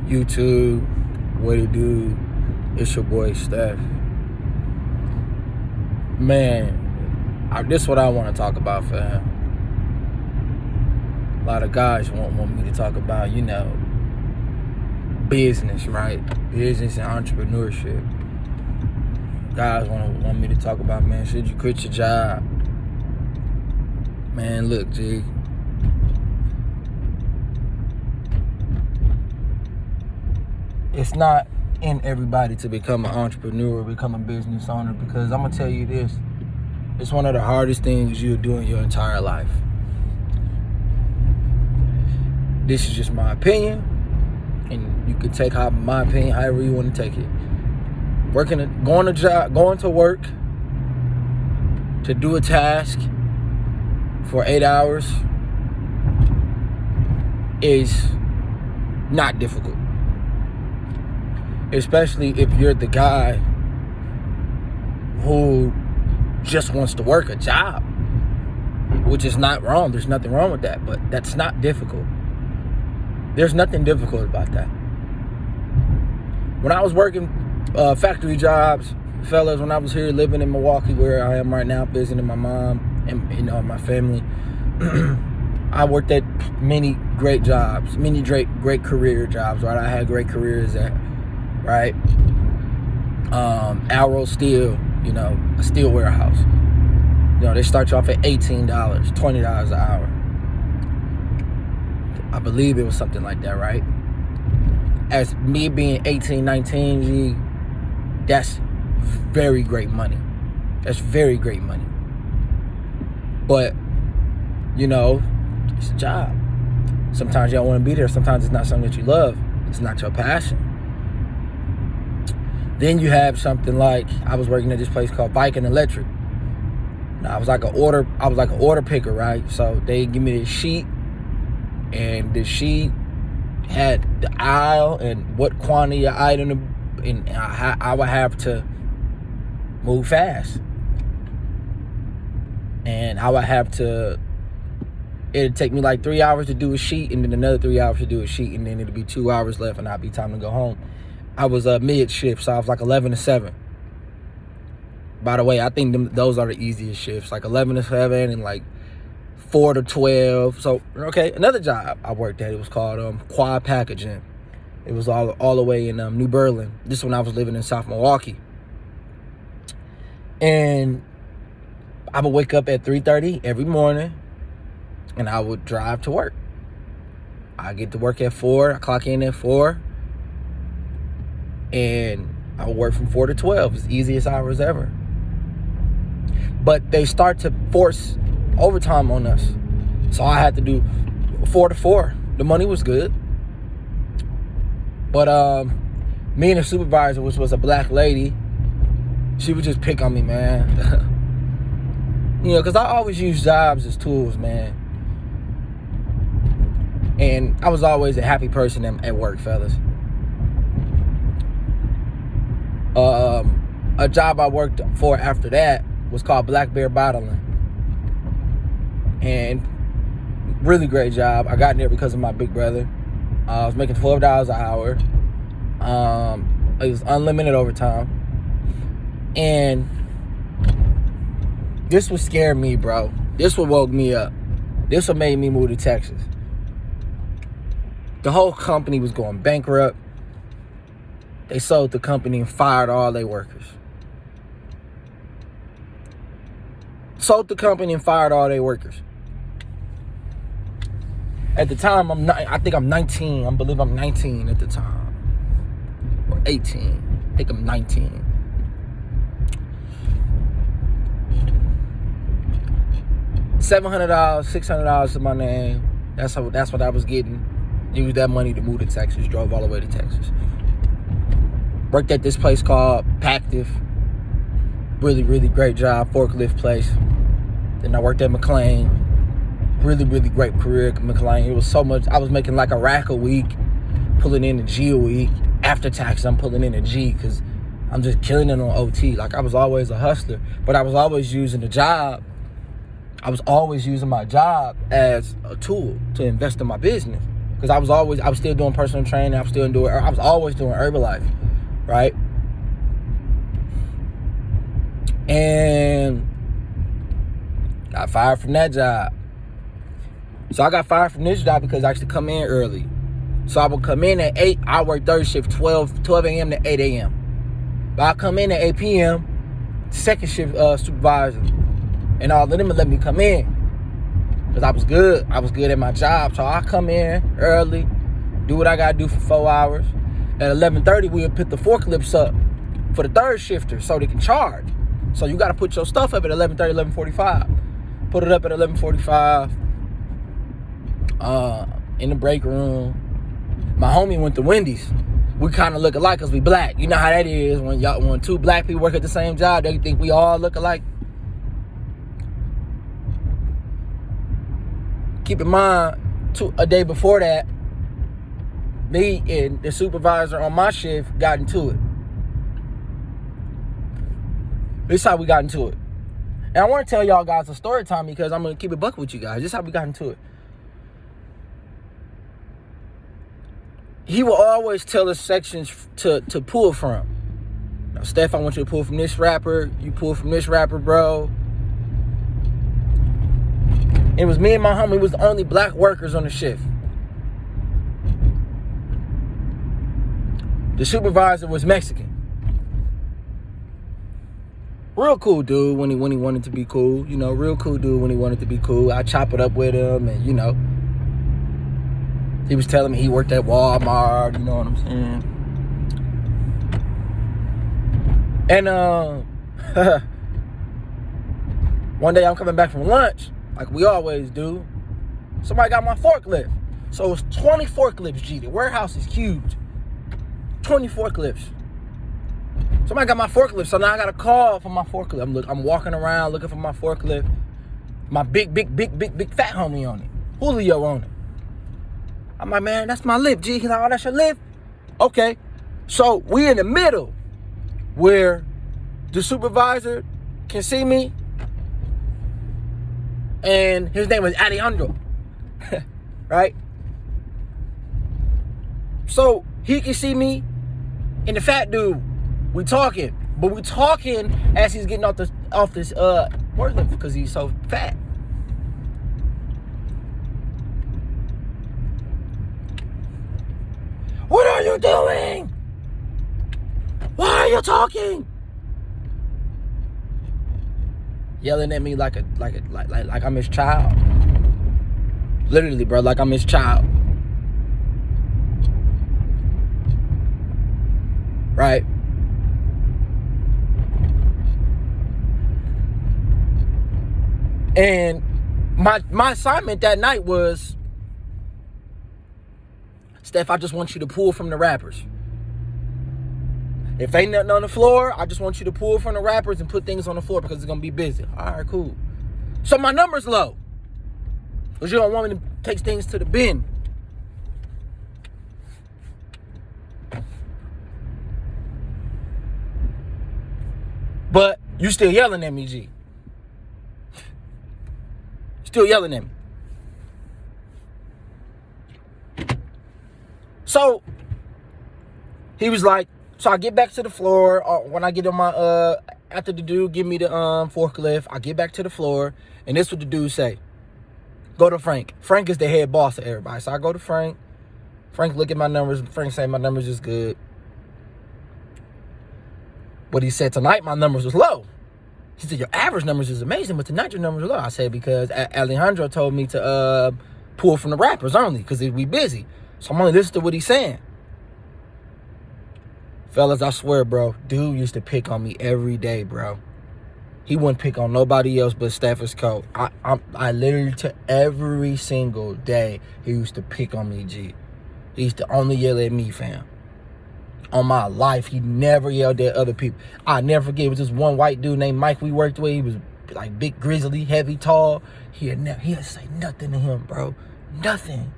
YouTube, what it do? It's your boy Steph. Man, this is what I want to talk about, fam. A lot of guys want me to talk about, business, right? Business and entrepreneurship. Guys want me to talk about, man, should you quit your job? Man, look, G. It's not in everybody to become an entrepreneur or become a business owner, because I'm going to tell you this. It's one of the hardest things you'll do in your entire life. This is just my opinion, and you can take my opinion however you want to take it. Going to work to do a task for 8 hours is not difficult. Especially if you're the guy who just wants to work a job, which is not wrong. There's nothing wrong with that, but that's not difficult. There's nothing difficult about that. When I was working factory jobs, fellas, when I was here living in Milwaukee, where I am right now, visiting my mom and my family, I worked at many great jobs, many great career jobs, right? I had great careers at, right? Arrow Steel, a steel warehouse. They start you off at $18, $20 an hour. I believe it was something like that, right? As me being 18, 19, G, that's very great money. That's very great money. But, it's a job. Sometimes you don't want to be there. Sometimes it's not something that you love. It's not your passion. Then you have something like, I was working at this place called Viking Electric. Now, I was like an order picker, right? So they give me this sheet, and the sheet had the aisle and what quantity of item, and I would have to move fast. And I would have to, it'd take me like 3 hours to do a sheet, and then another 3 hours to do a sheet, and then it'd be 2 hours left, and I'd be time to go home. I was mid shift, so I was like 11 to 7. By the way, I think those are the easiest shifts, like 11 to 7 and like 4 to 12. So, okay, another job I worked at, it was called Quad Packaging. It was all the way in New Berlin. This is when I was living in South Milwaukee. And I would wake up at 3:30 every morning, and I would drive to work. I get to work at 4, I clock in at 4. And I would work from 4 to 12. It's the easiest hours ever. But they start to force overtime on us. So I had to do 4 to 4. The money was good. But me and the supervisor, which was a black lady, she would just pick on me, man. Because I always use jobs as tools, man. And I was always a happy person at work, fellas. A job I worked for after that was called Black Bear Bottling. And really great job. I got in there because of my big brother. I was making $12 an hour. It was unlimited overtime. And this would scare me, bro. This would woke me up. This would made me move to Texas. The whole company was going bankrupt. They sold the company and fired all their workers. Sold the company and fired all their workers. At the time, I think I'm 19. I believe I'm 19 at the time. Or 18. I think I'm 19. $700, $600 to my name. That's what I was getting. Used that money to move to Texas. Drove all the way to Texas. Worked at this place called Pactiv. Really, really great job. Forklift place. Then I worked at McLean. Really, really great career at McLean. It was so much. I was making like a rack a week, pulling in a G a week. After taxes, I'm pulling in a G because I'm just killing it on OT. Like, I was always a hustler, but I was always using the job. I was always using my job as a tool to invest in my business. Because I was still doing personal training. I was always doing Herbalife, right? And got fired from that job. So I got fired from this job because I used to come in early. So I would come in at 8. I work third shift, 12 a.m. to 8 a.m. But I come in at 8 p.m., second shift supervisor. And all of them would let me come in. Because I was good. I was good at my job. So I come in early, do what I got to do for 4 hours. At 11:30, we would put the forklifts up for the third shifter so they can charge. So you got to put your stuff up at 11:30, 11:45. Put it up at 11:45 in the break room. My homie went to Wendy's. We kind of look alike because we black. You know how that is when two black people work at the same job. They think we all look alike. Keep in mind, a day before that, me and the supervisor on my shift got into it. This is how we got into it. And I want to tell y'all guys a story time because I'm going to keep it buck with you guys. This is how we got into it. He will always tell us sections to pull from. Now, Steph, I want you to pull from this rapper. You pull from this rapper, bro. It was me and my homie. We was the only black workers on the shift. The supervisor was Mexican. Real cool dude when he wanted to be cool. You know, real cool dude when he wanted to be cool. I chop it up with him and, you know. He was telling me he worked at Walmart, you know what I'm saying? And one day I'm coming back from lunch, like we always do. Somebody got my forklift. So it's 20 forklifts, G. The warehouse is huge. 20 forklifts. Somebody got my forklift, so now I got a call for my forklift. I'm walking around looking for my forklift. My big fat homie on it. Julio on it. I'm like, man, that's my lift, G. He's like, oh, that's your lift? Okay. So we in the middle where the supervisor can see me. And his name was Alejandro. Right? So he can see me and the fat dude. We talking. But we talking as he's getting off this forklift because he's so fat. What are you doing? Why are you talking? Yelling at me like I'm his child. Literally, bro, like I'm his child. Right? And my assignment that night was, Steph, I just want you to pull from the rappers. If ain't nothing on the floor, I just want you to pull from the rappers and put things on the floor because it's going to be busy. All right, cool. So my number's low. Because you don't want me to take things to the bin. But you still yelling at me, G. Still yelling at me. So he was like, so I get back to the floor. When I get on my, after the dude give me the forklift, I get back to the floor. And this what the dude say. Go to Frank. Frank is the head boss of everybody. So I go to Frank. Frank look at my numbers. Frank say my numbers is good. But he said tonight my numbers was low. He said your average numbers is amazing, but tonight your numbers are low. I said because Alejandro told me to pull from the rappers only because we busy. So I'm only listening to what he's saying. Fellas, I swear, bro, dude used to pick on me every day, bro. He wouldn't pick on nobody else but Stafford's coat. I literally, to every single day, he used to pick on me, G. He used to only yell at me, fam. On my life, he never yelled at other people. I never forget, it was this one white dude named Mike we worked with. He was like big, grizzly, heavy, tall. He had say nothing to him, bro. Nothing.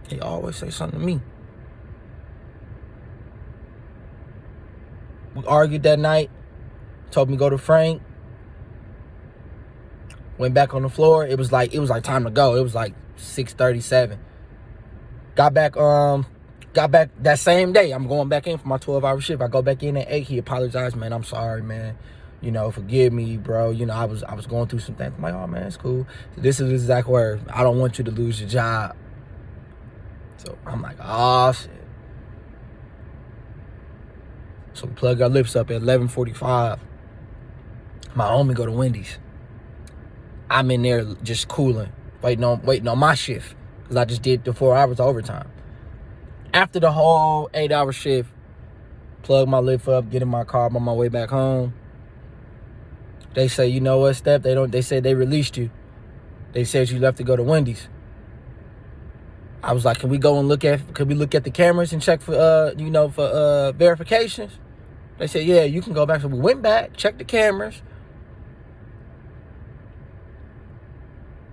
He always say something to me. We argued that night. Told me to go to Frank. Went back on the floor. It was like time to go. It was like 6:37. Got back that same day. I'm going back in for my 12-hour shift. I go back in at 8. He apologized, man. I'm sorry, man. You know, forgive me, bro. You know, I was going through some things. I'm like, oh man, it's cool. So this is the exact word. I don't want you to lose your job. So I'm like, oh shit. So we plug our lips up at 11:45. My homie go to Wendy's. I'm in there just cooling, waiting on my shift, because I just did the 4 hours of overtime. After the whole 8-hour shift, plug my lip up, get in my car, I'm on my way back home. They say, you know what, Steph? They said they released you. They said you left to go to Wendy's. I was like, could we look at the cameras and check for verifications? They said, yeah, you can go back. So we went back, checked the cameras.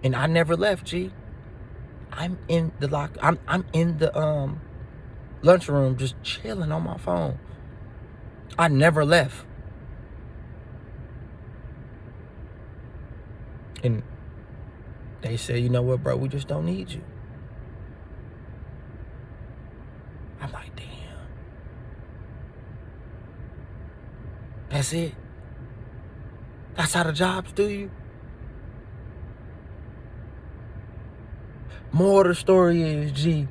And I never left, G. I'm in the I'm in the lunchroom just chilling on my phone. I never left. And they said, you know what, bro, we just don't need you. I'm like, damn. That's it? That's how the jobs do you? More of the story is, G,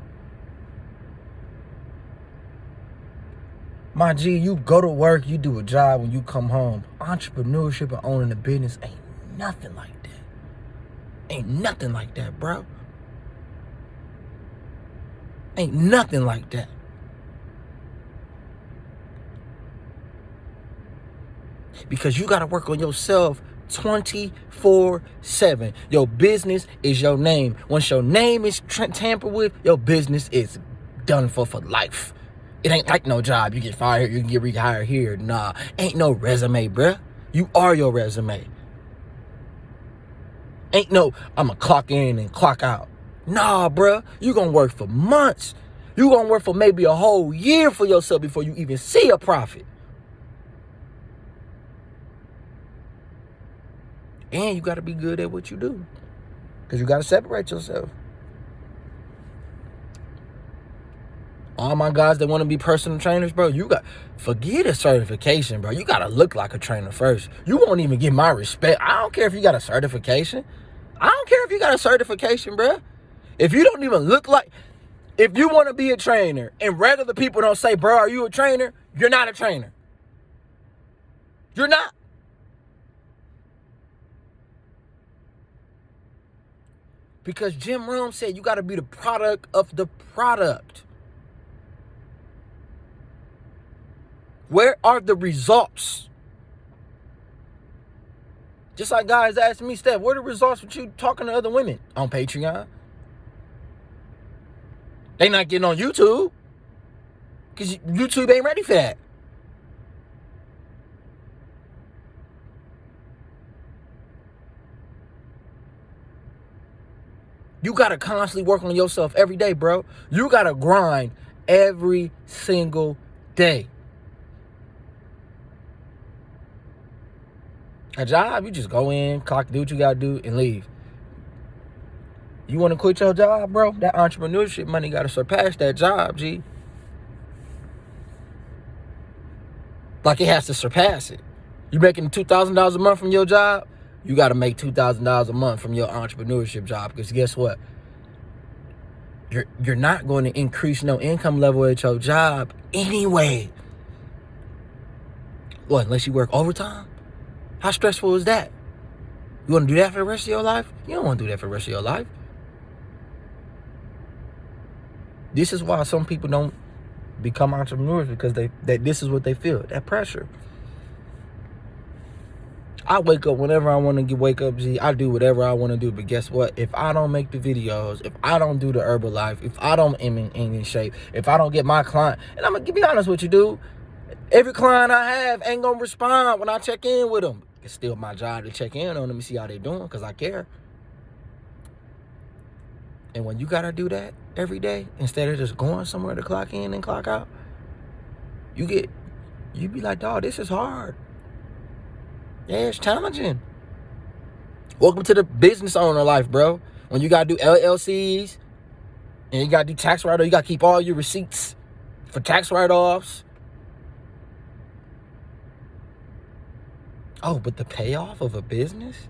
my G, you go to work, you do a job, when you come home. Entrepreneurship and owning a business ain't nothing like that. Ain't nothing like that, bro. Ain't nothing like that. Because you got to work on yourself 24/7. Your business is your name. Once your name is tampered with, your business is done for life. It ain't like no job. You get fired, you can get rehired here. Nah, ain't no resume, bruh. You are your resume. Ain't no, I'm going to clock in and clock out. Nah, bruh. You going to work for months. You going to work for maybe a whole year for yourself before you even see a profit. And you got to be good at what you do. Because you got to separate yourself. All my guys that want to be personal trainers, bro, forget a certification, bro. You got to look like a trainer first. You won't even get my respect. I don't care if you got a certification. I don't care if you got a certification, bro. If you don't even look like, if you want to be a trainer and regular people don't say, bro, are you a trainer? You're not a trainer. You're not. Because Jim Rohn said you got to be the product of the product. Where are the results? Just like guys asked me, Steph, where are the results with you talking to other women on Patreon? They not getting on YouTube. Because YouTube ain't ready for that. You got to constantly work on yourself every day, bro. You got to grind every single day. A job, you just go in, clock, do what you got to do, and leave. You want to quit your job, bro? That entrepreneurship money got to surpass that job, G. Like, it has to surpass it. You making $2,000 a month from your job? You got to make $2,000 a month from your entrepreneurship job. Because guess what? You're not going to increase no income level at your job anyway. What, unless you work overtime? How stressful is that? You want to do that for the rest of your life? You don't want to do that for the rest of your life. This is why some people don't become entrepreneurs, because this is what they feel, that pressure. I wake up whenever I want to wake up, G. I do whatever I want to do. But guess what? If I don't make the videos, if I don't do the Herbalife, if I don't in shape, if I don't get my client, and I'm going to be honest with you, dude. Every client I have ain't going to respond when I check in with them. It's still my job to check in on them and see how they doing, because I care. And when you got to do that every day, instead of just going somewhere to clock in and clock out, you be like, dog, this is hard. Yeah, it's challenging. Welcome to the business owner life, bro. When you got to do LLCs and you got to do tax write-offs, you got to keep all your receipts for tax write-offs. Oh, but the payoff of a business,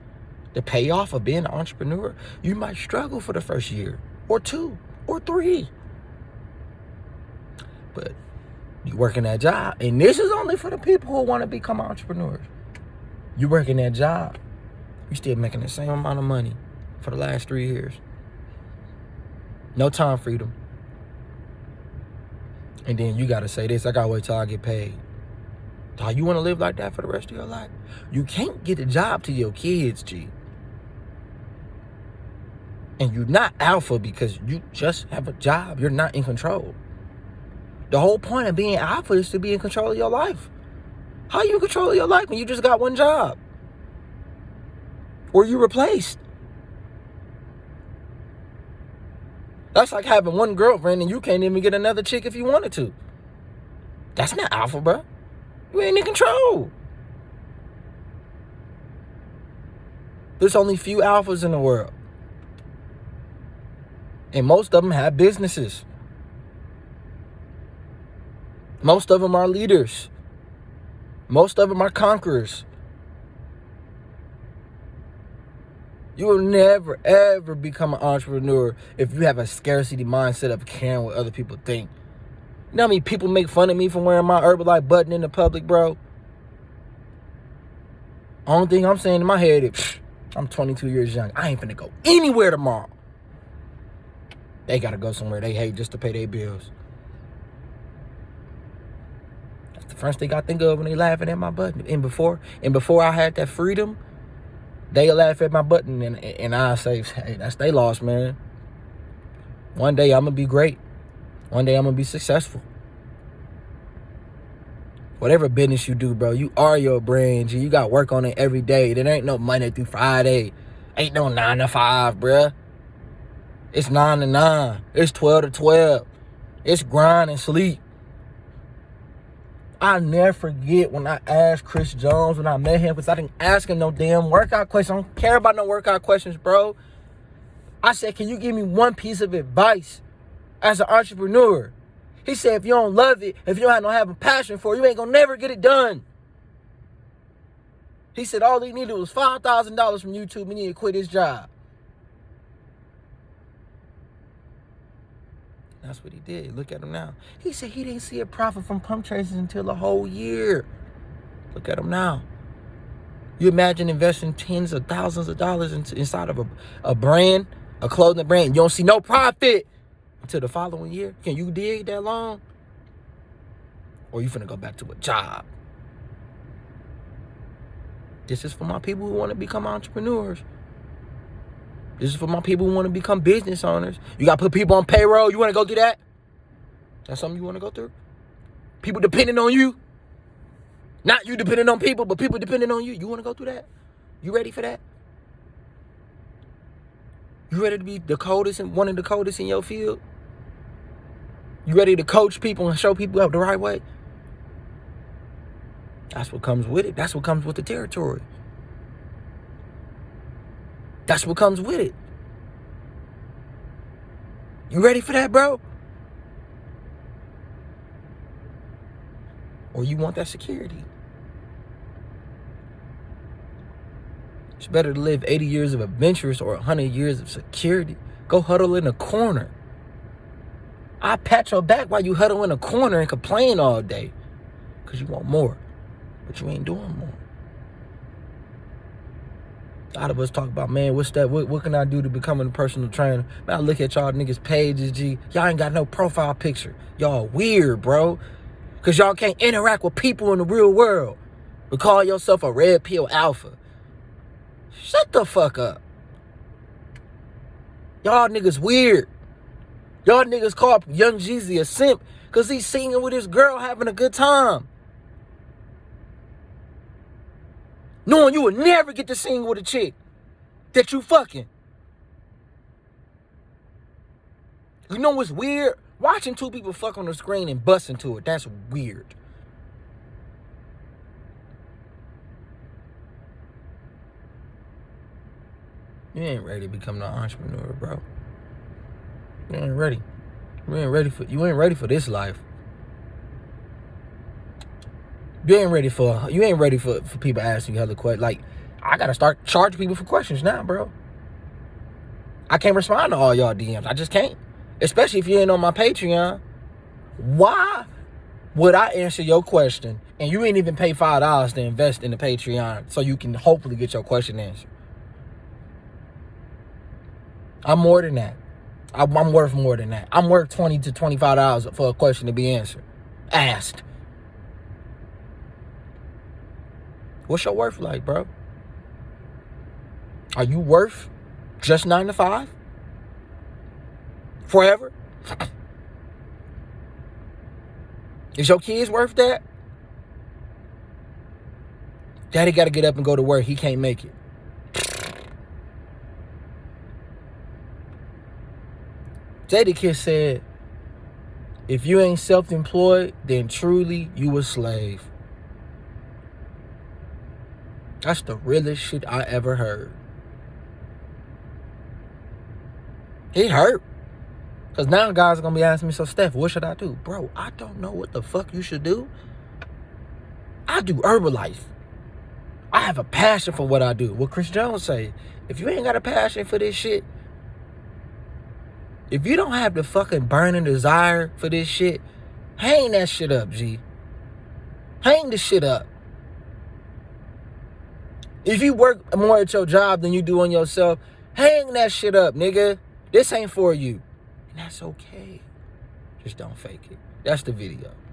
the payoff of being an entrepreneur, you might struggle for the first year or 2 or 3. But you working that job, and this is only for the people who want to become entrepreneurs. You working that job, you still making the same amount of money for the last 3 years. No time freedom. And then you got to say this, I got to wait till I get paid. How you want to live like that for the rest of your life? You can't get a job to your kids, G. And you're not alpha because you just have a job. You're not in control. The whole point of being alpha is to be in control of your life. How you in control of your life when you just got one job? Or you replaced? That's like having one girlfriend and you can't even get another chick if you wanted to. That's not alpha, bro. You ain't in control. There's only few alphas in the world. And most of them have businesses. Most of them are leaders. Most of them are conquerors. You will never, ever become an entrepreneur if you have a scarcity mindset of caring what other people think. You know how many people make fun of me for wearing my Herbalife button in the public, bro? Only thing I'm saying in my head is, I'm 22 years young. I ain't finna go anywhere tomorrow. They gotta go somewhere they hate just to pay their bills. That's the first thing I think of when they laughing at my button. And before I had that freedom, they laugh at my button and I say, hey, that's they loss, man. One day I'm gonna be great. One day I'm gonna be successful. Whatever business you do, bro, you are your brand, G. You got work on it every day. There ain't no Monday through Friday. Ain't no 9 to 5, bruh. It's 9 to 9. It's 12 to 12. It's grind and sleep. I never forget when I asked Chris Jones when I met him, because I didn't ask him no damn workout questions. I don't care about no workout questions, bro. I said, can you give me one piece of advice as an entrepreneur? He said, if you don't love it, if you don't have a passion for it, you ain't gonna never get it done. He said all he needed was $5,000 from YouTube. He needed to quit his job. That's what he did. Look at him now. He said he didn't see a profit from pump traces until a whole year. Look at him now. You imagine investing tens of thousands of dollars inside of a brand, a clothing brand. You don't see no profit until the following year. Can you dig that long? Or you finna go back to a job? This is for my people who want to become entrepreneurs. This is for my people who want to become business owners. You got to put people on payroll. You want to go do that? That's something you want to go through? People depending on you? Not you depending on people, but people depending on you. You want to go through that? You ready for that? You ready to be the coldest and one of the coldest in your field? You ready to coach people and show people up the right way? That's what comes with it. That's what comes with the territory. That's what comes with it. You ready for that, bro? Or you want that security? It's better to live 80 years of adventures or 100 years of security. Go huddle in a corner. I pat your back while you huddle in a corner and complain all day. Because you want more. But you ain't doing more. A lot of us talk about, man, what's that? What can I do to become a personal trainer? Man, I look at y'all niggas pages, G. Y'all ain't got no profile picture. Y'all weird, bro. Because y'all can't interact with people in the real world. But call yourself a red pill alpha. Shut the fuck up. Y'all niggas weird. Y'all niggas call Young Jeezy a simp because he's singing with his girl having a good time. Knowing you would never get to sing with a chick that you fucking. You know what's weird? Watching two people fuck on the screen and bust into it. That's weird. You ain't ready to become an entrepreneur, bro. You ain't ready. You ain't ready for this life. You ain't ready for people asking you hella questions. Like, I gotta start charging people for questions now, bro. I can't respond to all y'all DMs. I just can't. Especially if you ain't on my Patreon. Why would I answer your question and you ain't even pay $5 to invest in the Patreon so you can hopefully get your question answered? I'm more than that. I'm worth more than that. I'm worth $20 to $25 for a question to be asked. What's your worth like, bro? Are you worth just 9 to 5? Forever? Is your kids worth that? Daddy got to get up and go to work. He can't make it. Jadakiss said, if you ain't self-employed, then truly you a slave. That's the realest shit I ever heard. It hurt. Because now guys are going to be asking me, so Steph, what should I do? Bro, I don't know what the fuck you should do. I do Herbalife. I have a passion for what I do. What Chris Jones say, if you ain't got a passion for this shit, if you don't have the fucking burning desire for this shit, hang that shit up, G. Hang the shit up. If you work more at your job than you do on yourself, hang that shit up, nigga. This ain't for you. And that's okay. Just don't fake it. That's the video.